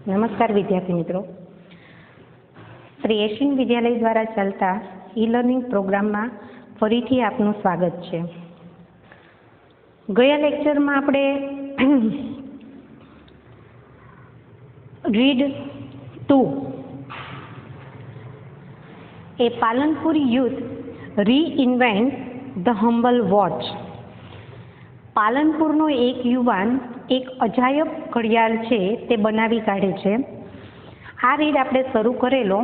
નમસ્કાર વિદ્યાર્થી મિત્રો, શ્રી એશિયન વિદ્યાલય દ્વારા ચાલતા ઈ લર્નિંગ પ્રોગ્રામમાં ફરીથી આપનું સ્વાગત છે. ગયા લેક્ચરમાં આપણે read 2 a Palanpur youth reinvent the humble watch, પાલનપુરનો એક યુવાન એક અજાયબ ઘડિયાળ છે તે બનાવી કાઢે છે. આ રીડ આપણે શરૂ કરેલો,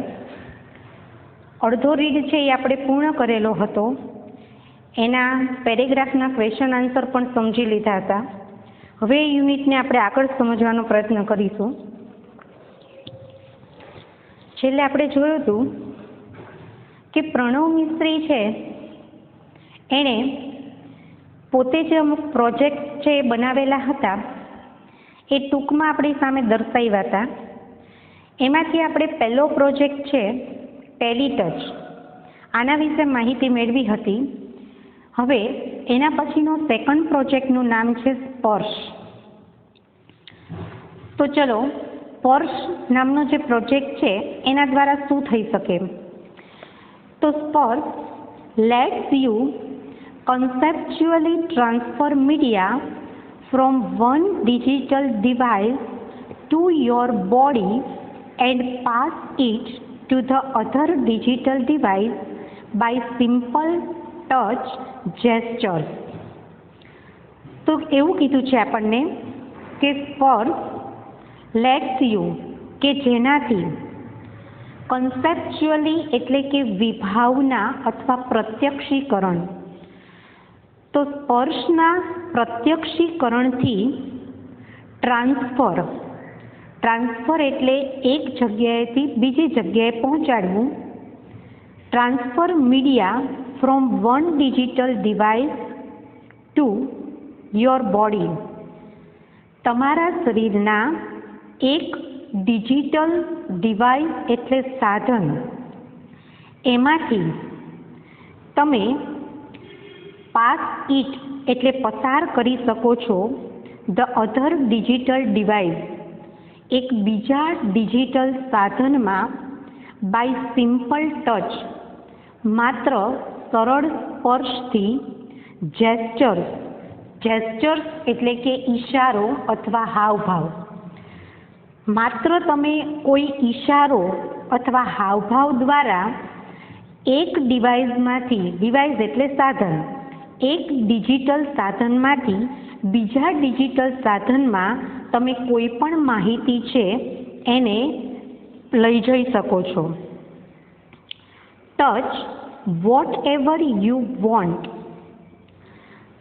અડધો રીડ છે એ આપણે પૂર્ણ કરેલો હતો. એના પેરેગ્રાફના ક્વેશ્ચન આન્સર પણ સમજી લીધા હતા. હવે એ યુનિટને આપણે આગળ સમજવાનો પ્રયત્ન કરીશું. છેલ્લે આપણે જોયું હતું કે પ્રણવ મિસ્ત્રી છે એણે પોતે જે અમુક પ્રોજેક્ટ છે એ બનાવેલા હતા એ ટૂંકમાં આપણી સામે દર્શાવ્યા હતા. એમાંથી આપણે પહેલો પ્રોજેક્ટ છે ટેલી ટચ, આના વિશે માહિતી મેળવી હતી. હવે એના પછીનો સેકન્ડ પ્રોજેક્ટનું નામ છે સ્પર્શ. તો ચલો, સ્પર્શ નામનો જે પ્રોજેક્ટ છે એના દ્વારા શું થઈ શકે? તો સ્પર્શ let's you conceptually transfer media from one digital device to your body and pass it to the other digital device by simple touch gestures. તો એવું કીધું છે આપણને કે સ્પર્શ લેટ્સ યુ, કે જેનાથી કન્સેપ્ચ્યુઅલી એટલે કે વિભાવના અથવા પ્રત્યક્ષીકરણ, તો સ્પર્શના પ્રત્યક્ષીકરણથી ટ્રાન્સફર એટલે એક જગ્યાએથી બીજી જગ્યાએ પહોંચાડવું. Transfer media from one digital device to your body, તમારા શરીરના એક ડિજિટલ ડિવાઇસ એટલે સાધન, એમાંથી તમે પાસ ઇટ એટલે પસાર કરી શકો છો ધ અધર ડિજિટલ ડિવાઇસ, એક બીજા ડિજિટલ સાધનમાં બાય સિમ્પલ ટચ, માત્ર સરળ સ્પર્શથી. જેસ્ચર્સ એટલે કે ઈશારો અથવા હાવભાવ, માત્ર તમે કોઈ ઈશારો અથવા હાવભાવ દ્વારા એક ડિવાઇસમાંથી, ડિવાઇસ એટલે સાધન, એક ડિજિટલ સાધનમાંથી બીજા ડિજિટલ સાધનમાં તમે કોઈ પણ માહિતી છે એને લઈ જઈ શકો છો. Touch whatever you want,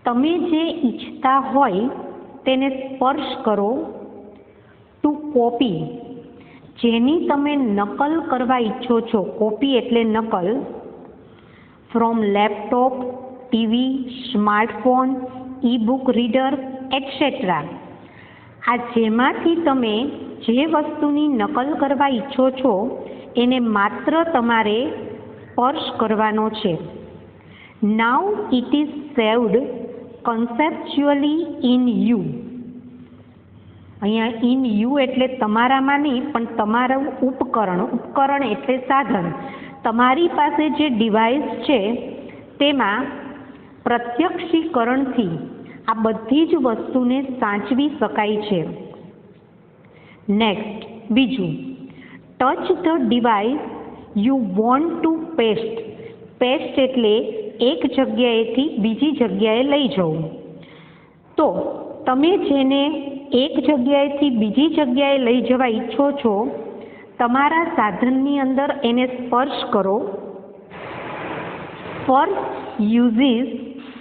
તમે જે ઈચ્છતા હોય તેને સ્પર્શ કરો. ટુ કોપી, જેની તમે નકલ કરવા ઈચ્છો છો, કોપી એટલે નકલ. From laptop, TV, smartphone, e book reader etcetera, આ જેમાંથી તમે જે વસ્તુની નકલ કરવા ઈચ્છો છો એને માત્ર તમારે સ્પર્શ કરવાનો છે. Now it is saved conceptually in you, અહીંયા ઇન યુ એટલે તમારામાં નહીં પણ તમારું ઉપકરણ એટલે સાધન, તમારી પાસે જે ડિવાઇસ છે તેમાં પ્રત્યક્ષીકરણથી આ બધી જ વસ્તુને સાચવી શકાય છે. નેક્સ્ટ, બીજું, touch the device you want two paste. Paste એટલે એક જગ્યાએથી બીજી જગ્યાએ લઈ જવું. તો તમે જેને એક જગ્યાએથી બીજી જગ્યાએ લઈ જવા ઈચ્છો છો, તમારા સાધનની અંદર એને સ્પર્શ કરો. સ્પર્શ યુઝીસ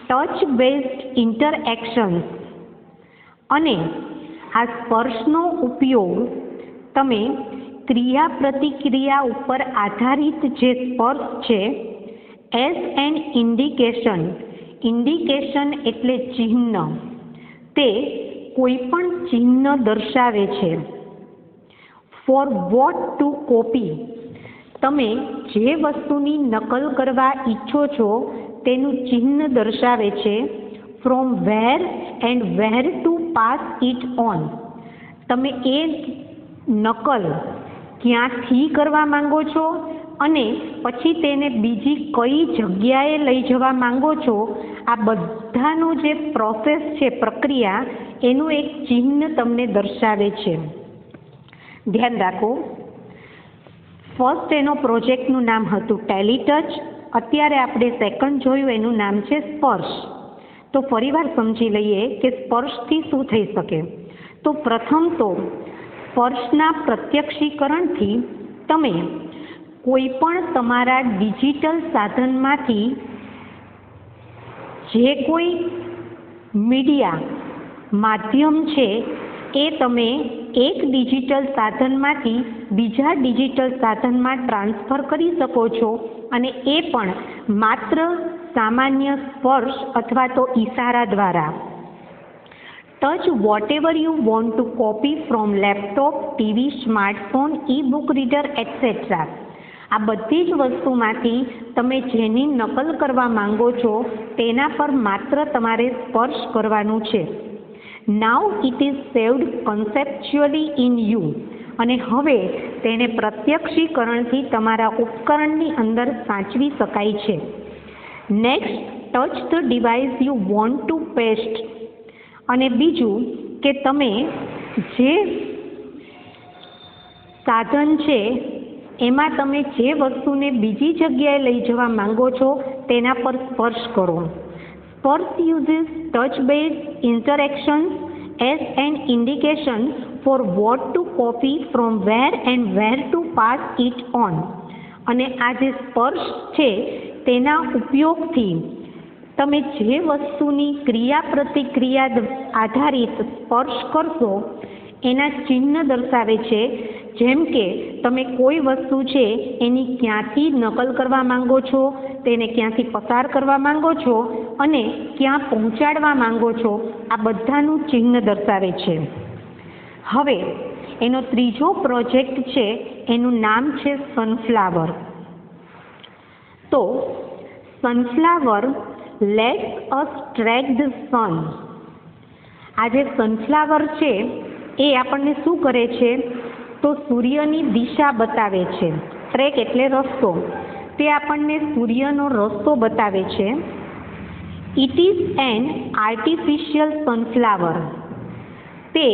ટચ બેઝડ ઇન્ટરએક્શન્સ, અને આ સ્પર્શનો ઉપયોગ તમે ક્રિયા પ્રતિક્રિયા ઉપર આધારિત જે સ્પર્શ છે એઝ એન ઇન્ડિકેશન, ઇન્ડિકેશન એટલે ચિહ્ન, તે કોઈ પણ ચિહ્ન દર્શાવે છે. ફોર વોટ ટુ કોપી, તમે જે વસ્તુની નકલ કરવા ઈચ્છો છો તેનું ચિહ્ન દર્શાવે છે. From where and where to pass it on, તમે એ નકલ ક્યાંથી કરવા માંગો છો અને પછી તેને બીજી કઈ જગ્યાએ લઈ જવા માંગો છો, આ બધાનું જે પ્રોસેસ છે, પ્રક્રિયા, એનું એક ચિહ્ન તમને દર્શાવે છે. ધ્યાન રાખો, ફર્સ્ટ એનો પ્રોજેક્ટનું નામ હતું ટેલીટચ. અત્યારે આપણે સેકન્ડ જોયું એનું નામ છે સ્પર્શ. તો ફરીવાર સમજી લઈએ કે સ્પર્શથી શું થઈ શકે. તો પ્રથમ તો સ્પર્શના પ્રત્યક્ષીકરણથી તમે કોઈ પણ તમારા ડિજિટલ સાધનમાંથી જે કોઈ મીડિયા માધ્યમ છે એ તમે એક ડિજિટલ સાધનમાંથી બીજા ડિજિટલ સાધનમાં ટ્રાન્સફર કરી શકો છો, અને એ પણ માત્ર સામાન્ય સ્પર્શ અથવા તો ઈશારા દ્વારા. Touch whatever you want to copy from laptop, TV, smartphone, ebook reader etcetera. આ બધી જ વસ્તુમાંથી તમે જેની નકલ કરવા માંગો છો તેના પર માત્ર તમારે સ્પર્શ કરવાનું છે. Now it is saved conceptually in you. અને હવે તેને પ્રત્યક્ષીકરણથી તમારા ઉપકરણની અંદર સાચવી શકાય છે. Next, touch the device you want two paste. અને બીજું કે તમે જે સાધન છે એમાં તમે જે વસ્તુને બીજી જગ્યાએ લઈ જવા માંગો છો તેના પર સ્પર્શ કરો. Sparsh uses touch based interactions as an indication for what to copy from where and where to pass it on. અને આ જે સ્પર્શ છે તેના ઉપયોગથી તમે જે વસ્તુની ક્રિયા પ્રતિક્રિયા આધારિત સ્પર્શ કરશો એના ચિહ્ન દર્શાવે છે. જેમ કે તમે કોઈ વસ્તુ છે એની ક્યાંથી નકલ કરવા માંગો છો, તેને ક્યાંથી પસાર કરવા માંગો છો અને ક્યાં પહોંચાડવા માંગો છો, આ બધાનું ચિહ્ન દર્શાવે છે. હવે એનો ત્રીજો પ્રોજેક્ટ છે એનું નામ છે સનફ્લાવર. તો sunflower lets us track the સન. આ જે સનફ્લાવર છે એ આપણને શું કરે છે તો સૂર્યની દિશા બતાવે છે. ટ્રેક એટલે રસ્તો. તે આપણને સૂર્યનો રસ્તો બતાવે છે. It is an artificial sunflower. તે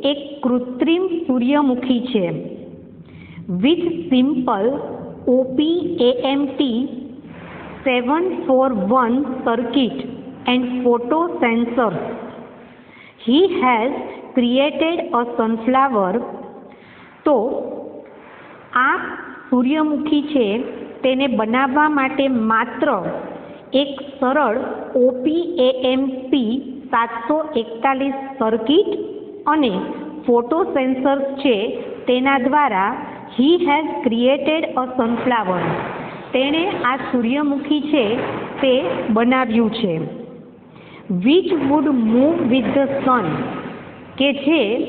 એક કૃત્રિમ સૂર્યમુખી છે. With simple OPAMT 741 circuit and photo sensors. He has created a sunflower. તો આ સૂર્યમુખી છે તેને બનાવવા માટે માત્ર એક સરળ OPAMP 741 સર્કિટ અને ફોટો સેન્સર્સ છે તેના દ્વારા he has created a sunflower. તેણે આ સૂર્યમુખી છે તે બનાવ્યું છે. Which would move with the sun. કે જે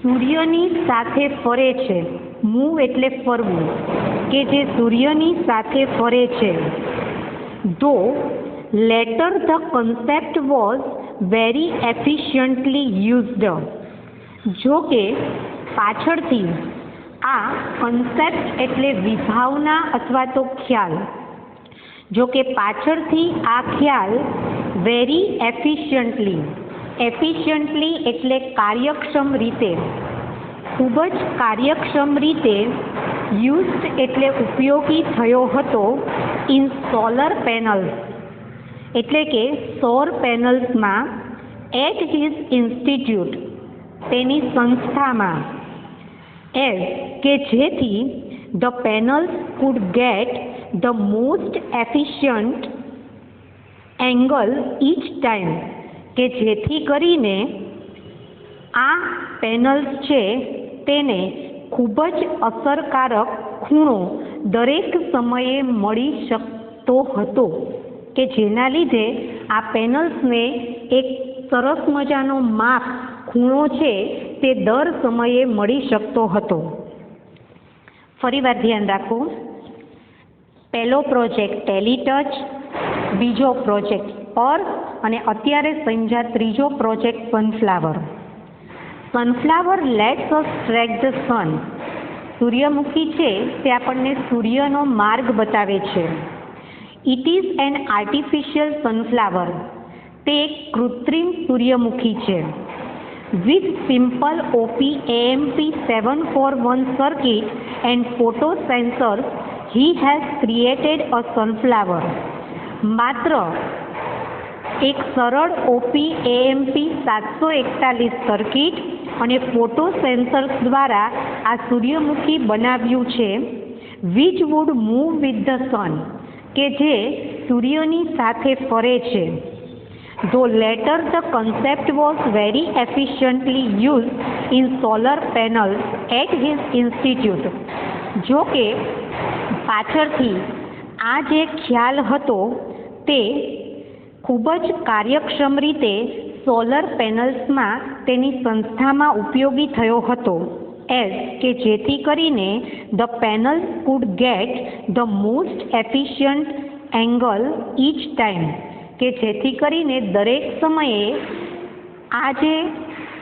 સૂર્યની સાથે ફરે છે. મૂવ એટલે ફરવું. કે જે સૂર્યની સાથે ફરે છે. Though later the concept was very efficiently used. જો કે પાછળથી આ કન્સેપ્ટ એટલે વિભાવના અથવા તો ખ્યાલ. જો કે પાછળથી આ ખ્યાલ વેરી એફિશિયન્ટલી. એફિશિયન્ટલી એટલે કાર્યક્ષમ રીતે, ખૂબ જ કાર્યક્ષમ રીતે. યુઝડ એટલે ઉપયોગી થયો હતો. ઇન સોલર પેનલ્સ એટલે કે સૌર પેનલ્સમાં. એટ હિઝ ઇન્સ્ટિટ્યૂટ તેની સંસ્થામાં. એઝ કે જેથી the panels could get the most efficient angle each time. કે જેથી કરીને આ પેનલ્સ છે તેને ખૂબ જ અસરકારક ખૂણો દરેક સમયે મળી શકતો હતો. કે જેના લીધે આ પેનલ્સને એક સરસ મજાનો માપ ખૂણો છે તે દર સમયે મળી શકતો હતો. ફરીવાર ધ્યાન રાખો, પહેલો પ્રોજેક્ટ ટેલીટચ, બીજો પ્રોજેક્ટ સ્પર્શ અને અત્યારે સમજ્યા ત્રીજો project sunflower. Sunflower lets us track the sun. સૂર્યમુખી છે તે આપણને સૂર્યનો માર્ગ બતાવે છે. It is an artificial sunflower. તે એક કૃત્રિમ સૂર્યમુખી છે. With simple OP-AMP741 circuit and photo sensors he has created a sunflower. માત્ર એક સરળ OP-AMP741 સર્કિટ અને ફોટો સેન્સર્સ દ્વારા આ સૂર્યમુખી બનાવ્યું છે. Which would move with the sun, કે જે સૂર્યની સાથે ફરે છે. Though later the concept was very efficiently use in solar panels at his institute. જો કે પાછળથી આ જે ખ્યાલ હતો તે ખૂબ જ કાર્યક્ષમ રીતે સોલર પેનલ્સમાં તેની સંસ્થામાં ઉપયોગી થયો હતો. એઝ કે જેથી કરીને the panels could get the most efficient angle each time, કે જેથી કરીને દરેક સમયે આ જે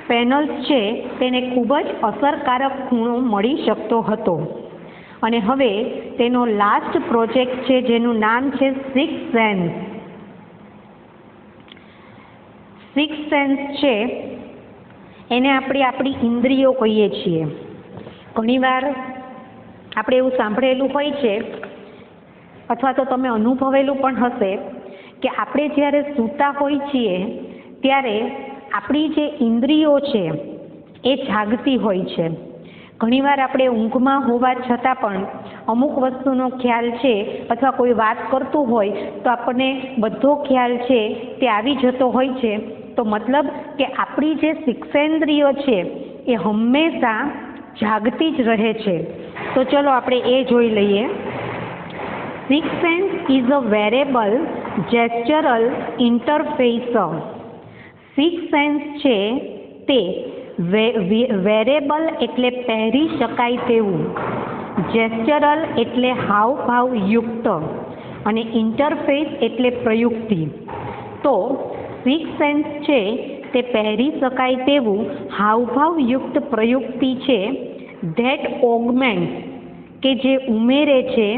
પેનલ્સ છે તેને ખૂબ જ અસરકારક ખૂણો મળી શકતો હતો. અને હવે તેનો લાસ્ટ પ્રોજેક્ટ છે જેનું નામ છે સિક્સ સેન્સ. સિક્સ સેન્સ છે એને આપણે આપણી ઇન્દ્રિયો કહીએ છીએ. ઘણીવાર આપણે એવું સાંભળેલું હોય છે અથવા તો તમે અનુભવેલું પણ હશે કે આપણે જ્યારે સૂતા હોઈએ છીએ ત્યારે આપણી જે ઇન્દ્રિયો છે એ જાગતી હોય છે. ઘણીવાર આપણે ઊંઘમાં હોવા છતાં પણ અમુક વસ્તુનો ખ્યાલ છે અથવા કોઈ વાત કરતું હોય તો આપણને બધો ખ્યાલ છે તે આવી જતો હોય છે. તો મતલબ કે આપણી જે સિક્સેન્દ્રિયો છે એ હંમેશા જાગતી જ રહે છે. તો ચલો આપણે એ જોઈ લઈએ. Six sense is a wearable gestural interface. Six sense છે તે વેરેબલ એટલે પહેરી શકાય તેવું, જેસ્ચરલ એટલે હાવભાવ યુક્ત અને ઇન્ટરફેસ એટલે પ્રયુક્તિ. તો સિક્સ સેન્સ છે તે પહેરી શકાય તેવું હાવભાવયુક્ત પ્રયુક્તિ છે. ધેટ ઓગમેન્ટ, કે જે ઉમેરે છે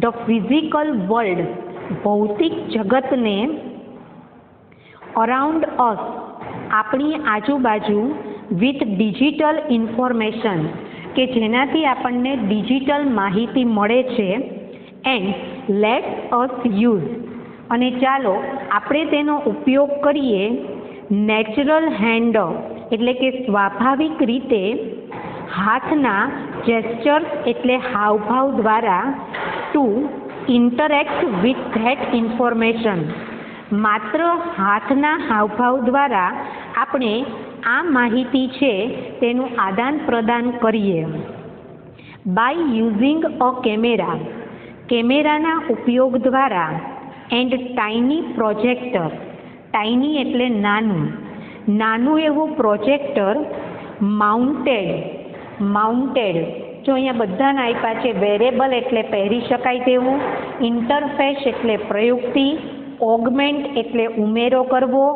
ધ ફિઝિકલ વર્લ્ડ, ભૌતિક જગતને, અરાઉન્ડ અસ, આપણી આજુબાજુ, વિથ ડિજિટલ ઇન્ફોર્મેશન, કે જેનાથી આપણને ડિજિટલ માહિતી મળે છે. એન્ડ લેટ્સ અસ યુઝ, અને ચાલો આપણે તેનો ઉપયોગ કરીએ નેચરલ હેન્ડ, એટલે કે સ્વાભાવિક રીતે હાથના જેસ્ચર્સ એટલે હાવભાવ દ્વારા to interact with that information. માત્ર હાથના હાવભાવ દ્વારા આપણે આ માહિતી છે તેનું આદાન પ્રદાન કરીએ. બાય યુઝિંગ અ કેમેરા, કેમેરાના ઉપયોગ દ્વારા. એન્ડ ટાઇની પ્રોજેક્ટર, ટાઇની એટલે નાનું, નાનું એવું પ્રોજેક્ટર માઉન્ટેડ જો અહીંયા બધાના આપ્યા છે. વેરેબલ એટલે પહેરી શકાય તેવું, ઇન્ટરફેસ એટલે પ્રયુક્તિ, ઓગમેન્ટ એટલે ઉમેરો કરવો,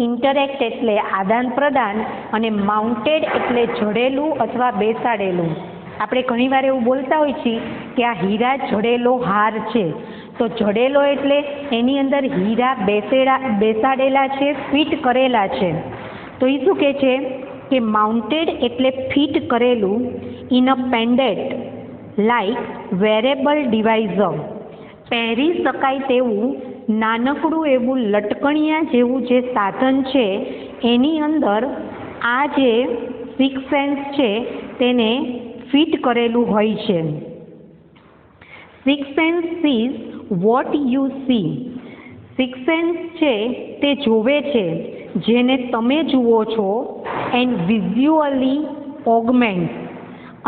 ઇન્ટરેક્ટ એટલે આદાન પ્રદાન અને માઉન્ટેડ એટલે જડેલું અથવા બેસાડેલું. આપણે ઘણીવાર એવું બોલતા હોઈએ છીએ કે આ હીરા જડેલો હાર છે. તો જડેલો એટલે એની અંદર હીરા બેસાડેલા છે, ફિટ કરેલા છે. તો એ શું કહે છે કે માઉન્ટેડ એટલે ફિટ કરેલું, in a pendant like wearable device, પહેરી શકાય તેવું નાનકડું એવું લટકણિયા જેવું જે સાધન છે એની અંદર આ જે સિક્સ સેન્સ છે તેને ફિટ કરેલું હોય છે. Six sense is what you C. Six sense છે તે જોવે છે જેને તમે જુઓ છો. એન્ડ વિઝ્યુઅલી ઓગમેન્ટ,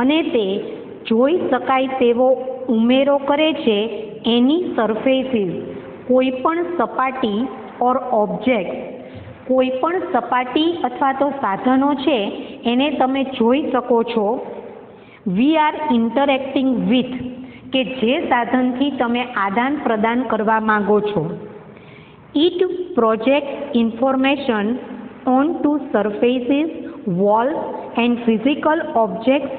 અને તે જોઈ શકાય તેવો ઉમેરો કરે છે એની સરફેસીસ, કોઈ પણ સપાટી ઓર ઓબ્જેક્ટ, કોઈ પણ સપાટી અથવા તો સાધનો છે એને તમે જોઈ શકો છો. વી આર ઇન્ટરેક્ટિંગ વિથ, કે જે સાધનથી તમે આદાન પ્રદાન કરવા માંગો છો. It project information on two surfaces walls and physical objects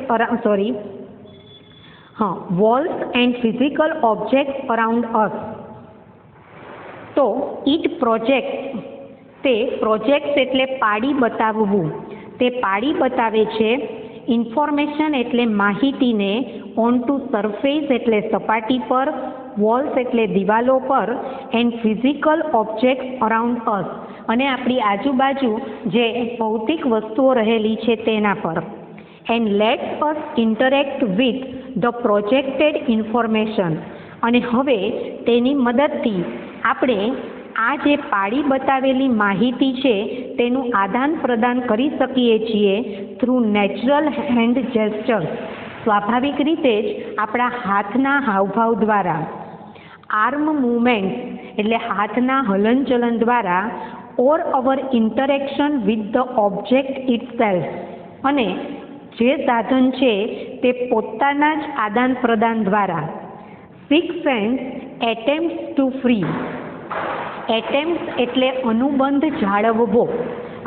walls and physical objects around us. તો ઇટ પ્રોજેક્ટ, તે પ્રોજેક્ટ્સ એટલે પાડી બતાવવું, તે પાડી બતાવે છે ઇન્ફોર્મેશન એટલે માહિતીને, ઓન ટુ સરફેસ એટલે સપાટી પર, વોલ્સ એટલે દિવાલો પર, એન્ડ ફિઝિકલ ઓબ્જેક્ટ્સ અરાઉન્ડ અસ અને આપણી આજુબાજુ જે ભૌતિક વસ્તુઓ રહેલી છે તેના પર. And let's us interact with the projected information અને હવે તેની મદદથી આપણે આ જે પાડી બતાવેલી માહિતી છે તેનું આદાન પ્રદાન કરી શકીએ છીએ થ્રુ નેચરલ હેન્ડ જેસ્ચર્સ, સ્વાભાવિક રીતે જ આપણા હાથના હાવભાવ દ્વારા, આર્મ મૂવમેન્ટ એટલે હાથના હલનચલન દ્વારા, or our interaction with the object itself અને જે સાધન છે તે પોતાના જ આદાન પ્રદાન દ્વારા. Six sense attempts to free, attempt એટલે અનુબંધ જાળવવો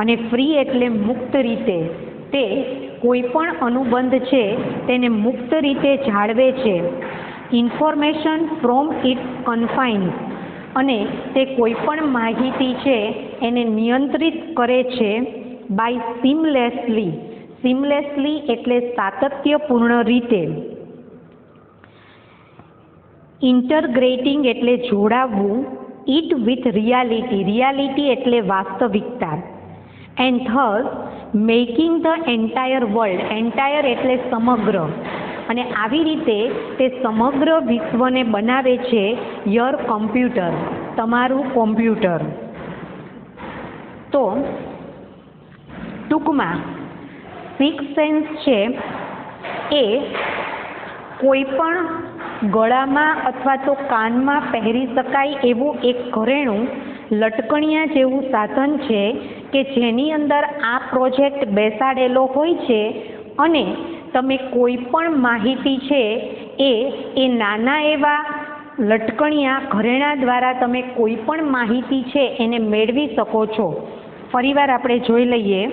અને ફ્રી એટલે મુક્ત રીતે, તે કોઈ પણ અનુબંધ છે તેને મુક્ત રીતે જાળવે છે. ઇન્ફોર્મેશન ફ્રોમ ઇટ્સ કન્ફાઇન્સ અને તે કોઈ પણ માહિતી છે એને નિયંત્રિત કરે છે બાય સીમલેસલી, સીમલેસલી એટલે સાતત્યપૂર્ણ રીતે. ઇન્ટરગ્રેટિંગ એટલે જોડાવવું, ઇટ વિથ રિયાલિટી, રિયાલિટી એટલે વાસ્તવિકતા. And thus making the entire world, entire એટલે સમગ્ર અને આવી રીતે તે સમગ્ર વિશ્વને બનાવે છે યર કમ્પ્યુટર, તમારું કોમ્પ્યુટર. તો ટૂંકમાં સિક્સ સેન્સ છે એ કોઈ પણ ગળામાં અથવા તો કાનમાં પહેરી શકાય એવું એક ઘરેણું લટકણિયા જેવું સાધન છે કે જેની અંદર આ પ્રોજેક્ટ બેસાડેલો હોય છે અને તમે કોઈ પણ માહિતી છે એ નાના એવા લટકણિયા ઘરેણા દ્વારા તમે કોઈ પણ માહિતી છે એને મેળવી શકો છો. ફરીવાર આપણે જોઈ લઈએ.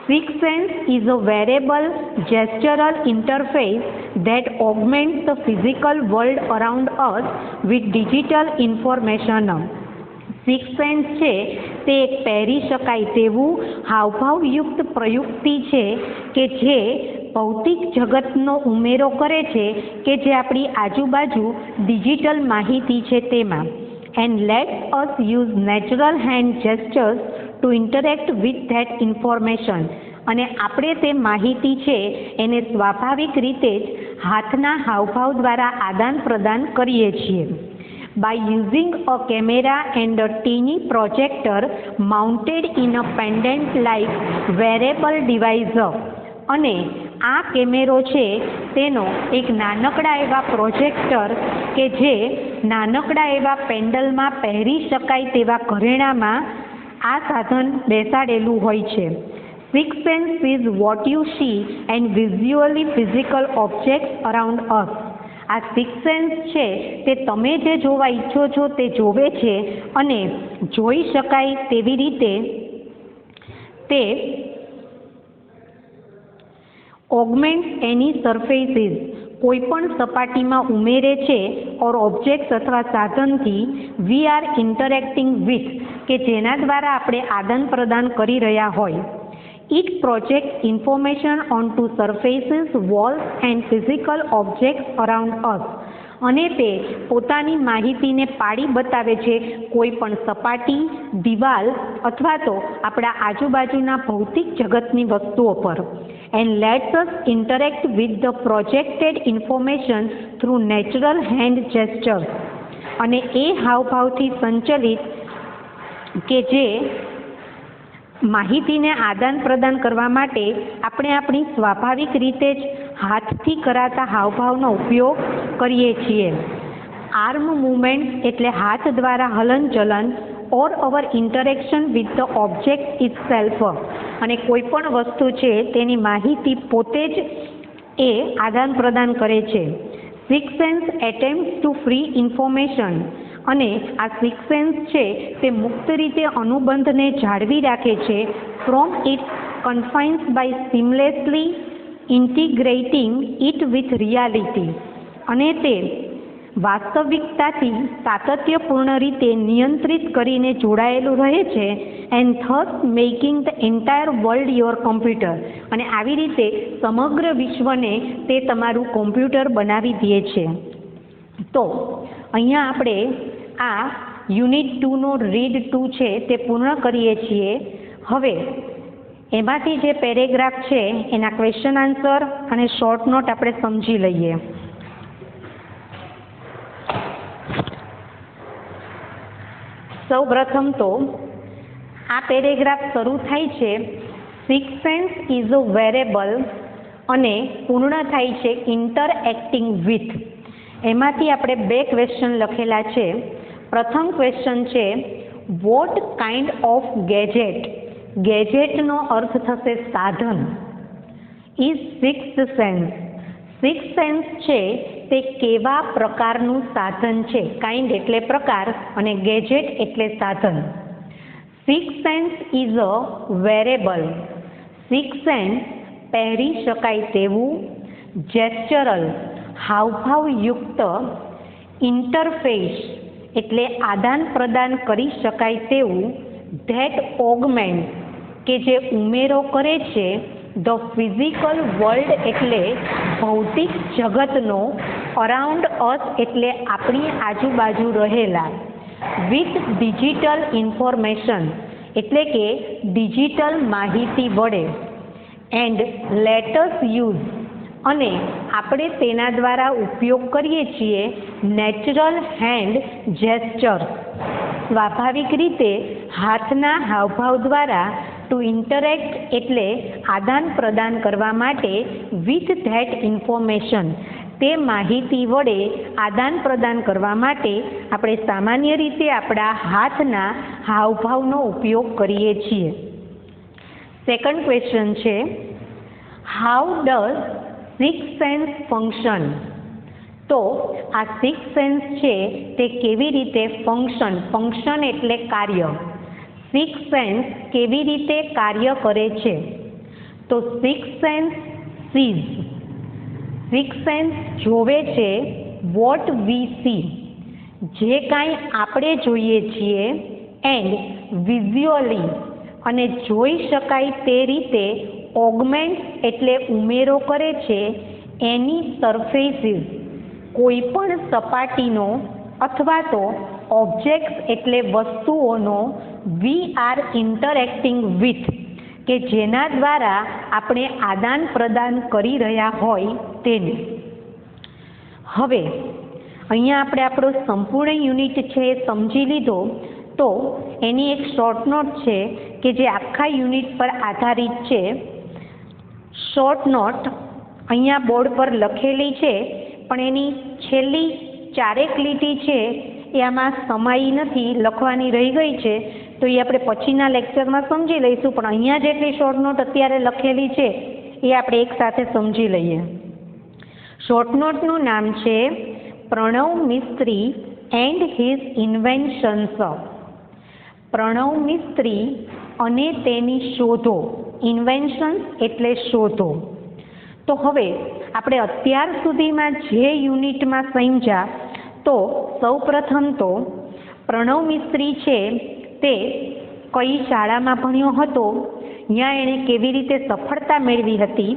Sixth sense is a wearable gestural interface that augments the physical world around us with digital information. Sixth sense છે તે એક પહેરી શકાય તેવું હાવભાવયુક્ત પ્રયુક્તિ છે કે જે ભૌતિક જગતનો ઉમેરો કરે છે કે જે આપણી આજુબાજુ ડિજિટલ માહિતી છે તેમાં. And let us use natural hand gestures to interact with that information. અને આપણે તે માહિતી છે એને સ્વાભાવિક રીતે જ હાથના હાવભાવ દ્વારા આદાન પ્રદાન કરીએ છીએ. By using a camera and a teeny projector mounted in a pendant-like wearable device. અને આ કેમેરો છે તેનો એક નાનકડા એવા પ્રોજેક્ટર કે જે નાનકડા એવા પેન્ડલમાં પહેરી શકાય તેવા ઘરેણામાં આ સાધન બેસાડેલું હોય છે. Sixth sense is what you see and visually physical objects around us. આ સિક્સ સેન્સ છે તે તમે જે જોવા ઈચ્છો છો તે જોવે છે અને જોઈ શકાય તેવી રીતે તે ઓગમેન્ટ એની સરફેસીસ, કોઈ પણ સપાટીમાં ઉમેરે છે ઓર ઓબ્જેક્ટ્સ અથવા સાધનથી વી આર ઇન્ટરેક્ટિંગ વિથ કે જેના દ્વારા આપણે આદાન પ્રદાન કરી રહ્યા હોય. It projects information onto surfaces, walls and physical objects around us. અને તે પોતાની માહિતીને પાડી બતાવે છે કોઈ પણ સપાટી, દિવાલ અથવા તો આપણા આજુબાજુના ભૌતિક જગતની વસ્તુઓ પર. And lets us interact with the projected information through natural hand gestures. અને એ હાવભાવથી સંચલિત કે જે માહિતીને આદાન પ્રદાન કરવા માટે આપણે આપણી સ્વાભાવિક રીતે જ હાથથી કરાતા હાવભાવનો ઉપયોગ કરીએ છીએ. આર્મ મૂવમેન્ટ એટલે હાથ દ્વારા હલનચલન or our interaction with the object itself. અને કોઈ પણ વસ્તુ છે તેની માહિતી પોતે જ એ આદાન પ્રદાન કરે છે. Six sense attempt to free information. અને આ સિક્સ સેન્સ છે તે મુક્ત રીતે અનુબંધને જાળવી રાખે છે from its confines by seamlessly integrating it with reality, અને તે વાસ્તવિકતાથી સાતત્યપૂર્ણ રીતે નિયંત્રિત કરીને જોડાયેલું રહે છે, and thus making the entire world your computer, અને આવી રીતે સમગ્ર વિશ્વને તે તમારું કોમ્પ્યુટર બનાવી દે છે. તો અહીંયા આપણે આ યુનિટ 2નો રીડ 2 છે તે પૂર્ણ કરીએ છીએ. હવે એમાંથી જે પેરેગ્રાફ છે એના ક્વેશ્ચન આન્સર અને શોર્ટ નોટ આપણે સમજી લઈએ. સૌ પ્રથમ તો આ પેરેગ્રાફ શરૂ થાય છે six sense is a wearable અને પૂર્ણ થાય છે ઇન્ટરએક્ટિંગ વિથ. એમાંથી આપણે બે ક્વેશ્ચન લખેલા છે. પ્રથમ ક્વેશ્ચન છે વોટ કાઇન્ડ ઓફ ગેજેટ, ગેજેટનો અર્થ થશે સાધન, is sixth sense, six sense છે તે કેવા પ્રકારનું સાધન છે. કાઇન્ડ એટલે પ્રકાર અને ગેજેટ એટલે સાધન. Six sense is a wearable, six sense પહેરી શકાય તેવું, જેસ્ચરલ હાવભાવ યુક્ત, ઇન્ટરફેસ એટલે આદાન પ્રદાન કરી શકાય તેવું, ધેટ ઓગમેન્ટ કે જે ઉમેરો કરે છે, ધ ફિઝિકલ વર્લ્ડ એટલે ભૌતિક જગતનો, અરાઉન્ડ અસ એટલે આપણી આજુબાજુ રહેલા, વિથ ડિજિટલ ઇન્ફોર્મેશન એટલે કે ડિજિટલ માહિતી વડે, એન્ડ લેટસ યુઝ અને આપણે તેના દ્વારા ઉપયોગ કરીએ છીએ, નેચરલ હેન્ડ જેસ્ચર્સ સ્વાભાવિક રીતે હાથના હાવભાવ દ્વારા, ટુ ઇન્ટરેક્ટ એટલે આદાન પ્રદાન કરવા માટે, વિથ ધેટ ઇન્ફોર્મેશન તે માહિતી વડે આદાન પ્રદાન કરવા માટે આપણે સામાન્ય રીતે આપણા હાથના હાવભાવનો ઉપયોગ કરીએ છીએ. સેકન્ડ ક્વેશ્ચન છે how does six sense function. તો આ સિક્સ સેન્સ છે તે કેવી રીતે ફંક્શન એટલે કાર્ય, સિક્સ સેન્સ કેવી રીતે કાર્ય કરે છે. તો six sense sees, six sense જોવે છે, વોટ વી સી જે કાંઈ આપણે જોઈએ છીએ, એન્ડ વિઝ્યુઅલી અને જોઈ શકાય તે રીતે, ઓગમેન્ટ એટલે ઉમેરો કરે છે, એની સરફેસીસ કોઈ પણ સપાટીનો અથવા તો ઓબ્જેક્ટ્સ એટલે વસ્તુઓનો, વી આર ઇન્ટરેક્ટિંગ વિથ કે જેના દ્વારા આપણે આદાન પ્રદાન કરી રહ્યા હોય તેને. હવે અહીંયા આપણે આપણો સંપૂર્ણ યુનિટ છે એ સમજી લીધો. તો એની એક શોર્ટ નોટ છે કે જે આખા યુનિટ પર આધારિત છે. શોર્ટ નોટ અહીંયા બોર્ડ પર લખેલી છે, પણ એની છેલ્લી ચારેક લીટી છે એ આમાં સમાઈ નથી, લખવાની રહી ગઈ છે. તો એ આપણે પછીના લેક્ચરમાં સમજી લઈશું, પણ અહીંયા જેટલી શોર્ટ નોટ અત્યારે લખેલી છે એ આપણે એક સાથે સમજી લઈએ. શોર્ટ નોટનું નામ છે પ્રણવ મિસ્ત્રી એન્ડ હિઝ ઇન્વેન્શન્સ. પ્રણવ મિસ્ત્રી અને તેની શોધો, ઇન્વેન્શન્સ એટલે શોધો. તો હવે આપણે અત્યાર સુધીમાં જે યુનિટમાં સમજ્યા, તો સૌ પ્રથમ તો પ્રણવ મિસ્ત્રી છે તે કઈ શાળામાં ભણ્યો હતો, ત્યાં એણે કેવી રીતે સફળતા મેળવી હતી,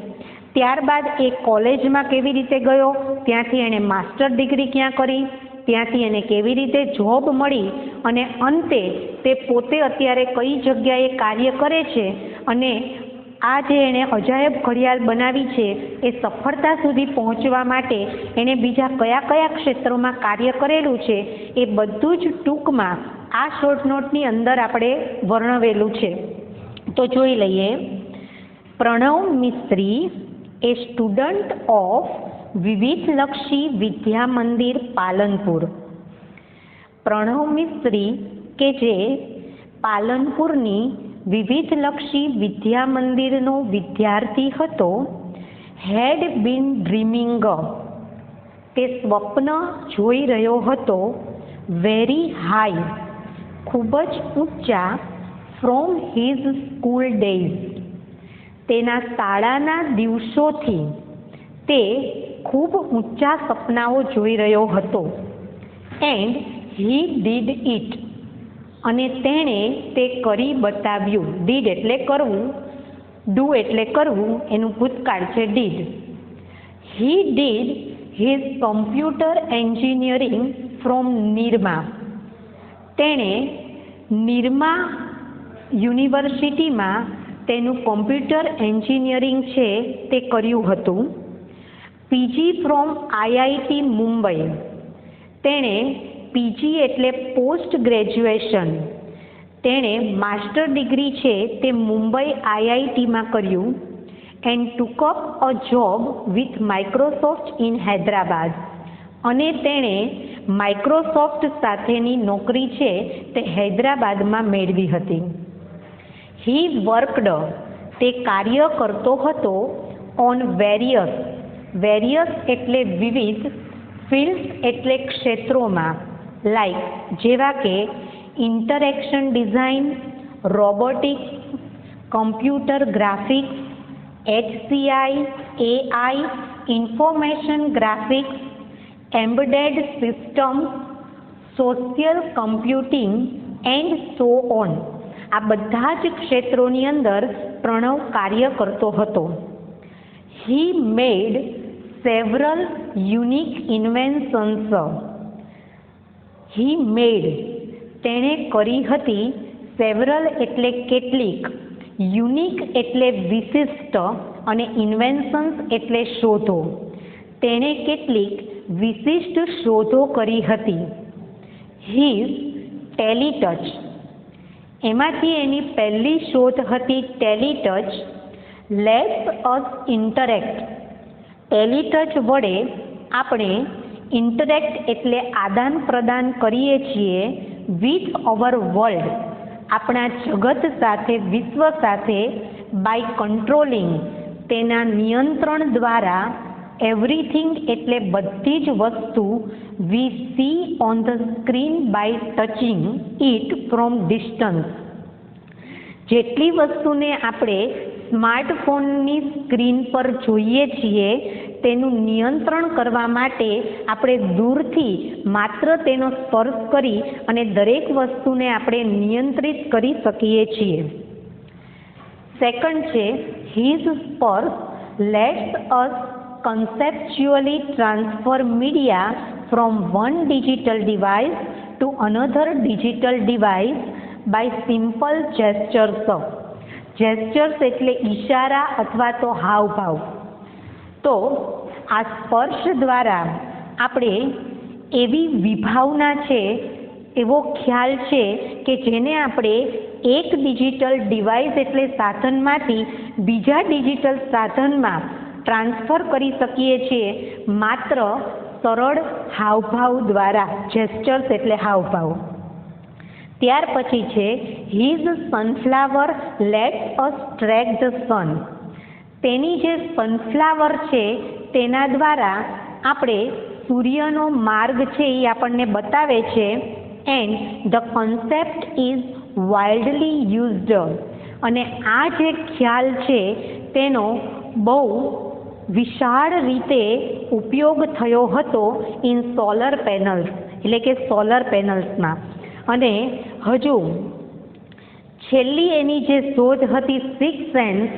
ત્યારબાદ એ કોલેજમાં કેવી રીતે ગયો, ત્યાંથી એણે માસ્ટર ડિગ્રી ક્યાં કરી, ત્યાંથી એને કેવી રીતે જોબ મળી, અને અંતે તે પોતે અત્યારે કઈ જગ્યાએ કાર્ય કરે છે, અને આ જે એણે અજાયબ ઘડિયાળ બનાવી છે એ સફળતા સુધી પહોંચવા માટે એણે બીજા કયા કયા ક્ષેત્રોમાં કાર્ય કરેલું છે, એ બધું જ ટૂંકમાં આ શોર્ટ નોટની અંદર આપણે વર્ણવેલું છે. તો જોઈ લઈએ. પ્રણવ મિસ્ત્રી એ સ્ટુડન્ટ ઓફ વિવિધલક્ષી વિદ્યા મંદિર પાલનપુર. પ્રણવ મિસ્ત્રી કે જે પાલનપુરની વિવિધલક્ષી વિદ્યા મંદિરનો વિદ્યાર્થી હતો, હેડ બીન ડ્રીમિંગ તે સ્વપ્ન જોઈ રહ્યો હતો, વેરી હાઈ ખૂબ જ ઊંચા, ફ્રોમ હિઝ સ્કૂલ ડેઝ તેના શાળાના દિવસોથી તે ખૂબ ઊંચા સપનાઓ જોઈ રહ્યો હતો. એન્ડ હી ડીડ ઇટ, અને તેણે તે કરી બતાવ્યું. ડીડ એટલે કરવું, ડુ એટલે કરવું, એનું ભૂતકાળ છે did. He did his computer engineering from Nirma. તેણે નિરમા યુનિવર્સિટીમાં તેનું કમ્પ્યુટર એન્જિનિયરિંગ છે તે કર્યું હતું. PG from IIT Mumbai. તેણે પીજી એટલે પોસ્ટ ગ્રેજ્યુએશન, તેણે માસ્ટર ડિગ્રી છે તે મુંબઈ આઈઆઈટીમાં કર્યું. And took up a job with Microsoft in Hyderabad, અને તેણે માઇક્રોસોફ્ટ સાથેની નોકરી છે તે હૈદરાબાદમાં મેળવી હતી. હી વર્કડ, તે કાર્ય કરતો હતો ઓન વેરિયસ, વેરિયસ એટલે વિવિધ, ફિલ્ડ્સ એટલે ક્ષેત્રોમાં, લાઈક જેવા કે interaction design, robotics, computer graphics, HCI, AI, information graphics, embedded systems, social computing and so on. આ બધા જ ક્ષેત્રોની અંદર પ્રણવ કાર્ય કરતો હતો. હી મેડ સેવરલ યુનિક ઇન્વેન્શન્સ. હી મેડ, તેણે કરી હતી, સેવરલ એટલે કેટલીક, યુનિક એટલે વિશિષ્ટ, અને ઇન્વેન્શન્સ એટલે શોધો. તેણે કેટલીક વિશિષ્ટ શોધો કરી હતી. હિઝ ટેલિટચ, એમાંથી એની પહેલી શોધ હતી ટેલિટચ. લેટ્સ અસ ઇન્ટરેક્ટ, ટેલિટચ વડે આપણે ઇન્ટરેક્ટ એટલે આદાન પ્રદાન કરીએ છીએ વિથ અવર વર્લ્ડ, આપણા જગત સાથે, વિશ્વ સાથે, બાય કંટ્રોલિંગ, તેના નિયંત્રણ દ્વારા, એવરીથિંગ એટલે બધી જ વસ્તુ, we see on the screen by touching it from distance. જેટલી વસ્તુને આપણે સ્માર્ટફોનની સ્ક્રીન પર જોઈએ છીએ તેનું નિયંત્રણ કરવા માટે આપણે દૂરથી માત્ર તેનો સ્પર્શ કરી અને દરેક વસ્તુને આપણે નિયંત્રિત કરી શકીએ છીએ. સેકન્ડ છે હિઝ સ્પર્શ let's us conceptually transfer media from one digital device to another digital device by simple gestures. Gestures એટલે ઈશારા અથવા તો હાવભાવ. તો આ સ્પર્શ દ્વારા આપણે એવી વિભાવના છે, એવો ખ્યાલ છે કે જેને આપણે એક ડિજિટલ ડિવાઇસ એટલે સાધનમાંથી બીજા ડિજિટલ સાધનમાં ટ્રાન્સફર કરી શકીએ છીએ માત્ર સરળ હાવભાવ દ્વારા. જેસ્ચર્સ એટલે હાવભાવ. ત્યાર પછી છે his sunflower lets us track the સન. તેની જે સનફ્લાવર છે તેના દ્વારા આપણે સૂર્યનો માર્ગ છે એ આપણને બતાવે છે. And the concept is wildly used. અને આ જે ખ્યાલ છે તેનો બહુ વિશાળ રીતે ઉપયોગ થયો હતો ઇન સોલર પેનલ્સ, એટલે કે સોલર પેનલ્સમાં. અને હજુ છેલ્લી એની જે શોધ હતી સિક્સ સેન્સ,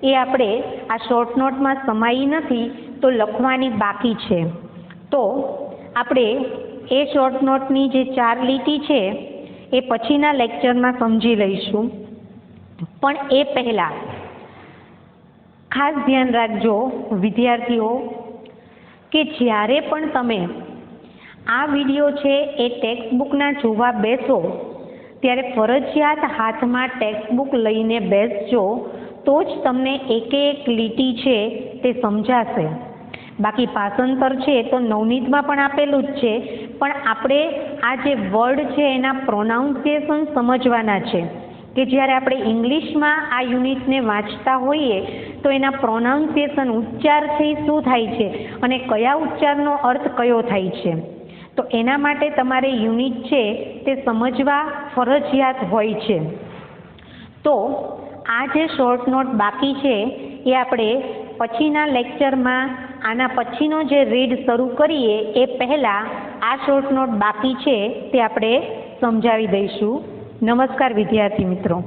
એ આપણે આ શોર્ટ નોટમાં સમાઈ નથી તો લખવાની બાકી છે. તો આપણે એ શોર્ટ નોટની જે 4 લીટી છે એ પછીના લેક્ચરમાં સમજી લઈશું. પણ એ પહેલાં ખાસ ધ્યાન રાખજો વિદ્યાર્થીઓ કે જ્યારે પણ તમે આ વિડીયો છે એ ટેક્સ્ટબુકના જોવા બેસો ત્યારે ફરજિયાત હાથમાં ટેક્સ્ટબુક લઈને બેસજો, તો જ તમને એકે એક લીટી છે તે સમજાશે. બાકી ભાષાંતર છે તો નવનીતમાં પણ આપેલું જ છે, પણ આપણે આ જે વર્ડ છે એના પ્રોનાઉન્સિએશન સમજવાના છે કે જ્યારે આપણે ઇંગ્લિશમાં આ યુનિટને વાંચતા હોઈએ તો એના પ્રોનાઉન્સિએશન ઉચ્ચાર છે એ શું થાય છે અને કયા ઉચ્ચારનો અર્થ કયો થાય છે. તો એના માટે તમારે યુનિટ છે તે સમજવા ફરજિયાત હોય છે. તો આ જે શોર્ટ નોટ બાકી છે એ આપણે પછીના લેક્ચરમાં આના પછીનો જે રીડ શરૂ કરીએ એ પહેલાં આ શોર્ટ નોટ બાકી છે તે આપણે સમજાવી દઈશું. નમસ્કાર વિદ્યાર્થી મિત્રો.